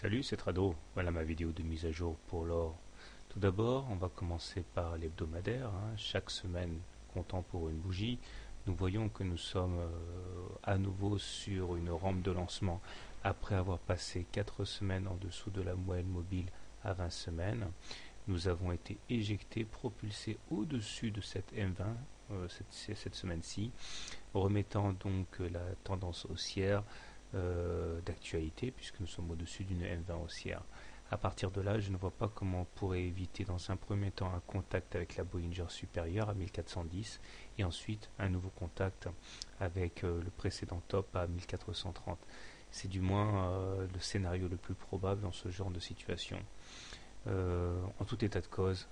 Salut, c'est Trado. Voilà ma vidéo de mise à jour pour l'or. Tout d'abord, on va commencer par l'hebdomadaire. Chaque semaine, comptant pour une bougie, nous voyons que nous sommes à nouveau sur une rampe de lancement. Après avoir passé 4 semaines en dessous de la moyenne mobile à 20 semaines, nous avons été éjectés, propulsés au-dessus de cette M20 cette semaine-ci, remettant donc la tendance haussière d'actualité, puisque nous sommes au-dessus d'une M20 haussière. À partir de là, je ne vois pas comment on pourrait éviter dans un premier temps un contact avec la Bollinger supérieure à 1410 et ensuite un nouveau contact avec le précédent top à 1430. C'est du moins le scénario le plus probable dans ce genre de situation. En tout état de cause,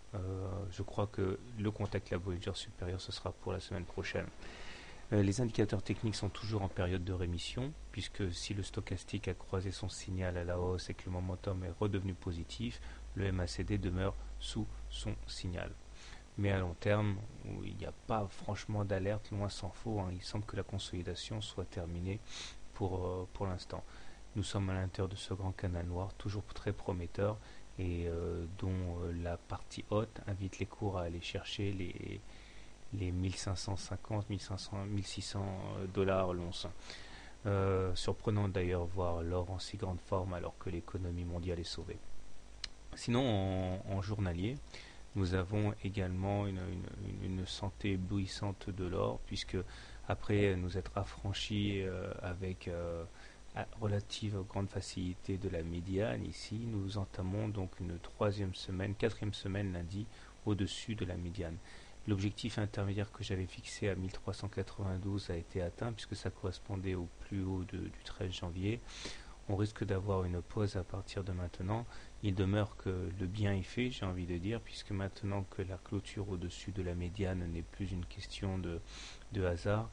je crois que le contact avec la Bollinger supérieure, ce sera pour la semaine prochaine. Les indicateurs techniques sont toujours en période de rémission, puisque si le stochastique a croisé son signal à la hausse et que le momentum est redevenu positif, le MACD demeure sous son signal. Mais à long terme, il n'y a pas franchement d'alerte, loin s'en faut. Il semble que la consolidation soit terminée pour l'instant. Nous sommes à l'intérieur de ce grand canal noir, toujours très prometteur, et dont la partie haute invite les cours à aller chercher les 1550, 1500, 1600 dollars l'once. Surprenant d'ailleurs voir l'or en si grande forme alors que l'économie mondiale est sauvée. Sinon, en journalier, nous avons également une santé éblouissante de l'or, puisque après nous être affranchis avec relative grande facilité de la médiane, ici nous entamons donc une quatrième semaine lundi au-dessus de la médiane. L'objectif intermédiaire que j'avais fixé à 1392 a été atteint, puisque ça correspondait au plus haut du 13 janvier. On risque d'avoir une pause à partir de maintenant. Il demeure que le bien est fait, j'ai envie de dire, puisque maintenant que la clôture au-dessus de la médiane n'est plus une question de hasard,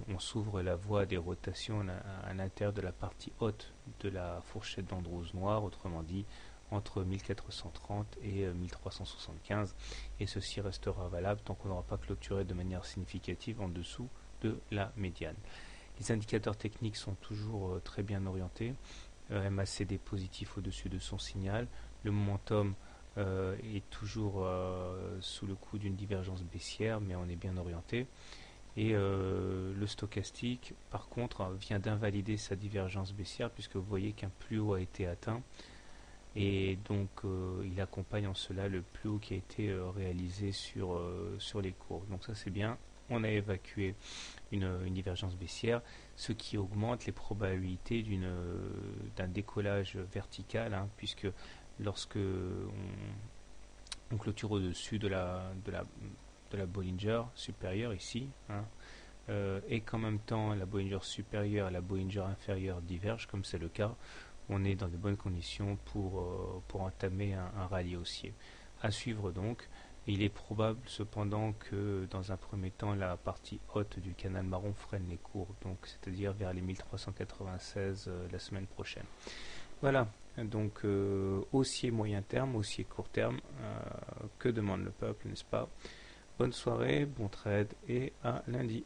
on s'ouvre la voie des rotations à l'intérieur de la partie haute de la fourchette d'Andrews noire, autrement dit entre 1430 et 1375, et ceci restera valable tant qu'on n'aura pas clôturé de manière significative en dessous de la médiane. Les indicateurs techniques sont toujours très bien orientés. MACD positif au-dessus de son signal. Le momentum est toujours sous le coup d'une divergence baissière, mais on est bien orienté. Et le stochastique, par contre, vient d'invalider sa divergence baissière, puisque vous voyez qu'un plus haut a été atteint. Et donc il accompagne en cela le plus haut qui a été réalisé sur les courbes. Donc ça c'est bien. On a évacué une divergence baissière, ce qui augmente les probabilités d'un décollage vertical, puisque lorsque on clôture au-dessus de la Bollinger supérieure ici, et qu'en même temps la Bollinger supérieure et la Bollinger inférieure divergent, comme c'est le cas, on est dans de bonnes conditions pour entamer un rallye haussier. À suivre donc. Il est probable cependant que dans un premier temps la partie haute du canal marron freine les cours, donc c'est-à-dire vers les 1396 la semaine prochaine. Voilà, donc haussier moyen terme, haussier court terme, que demande le peuple, n'est-ce pas? Bonne soirée, bon trade et à lundi.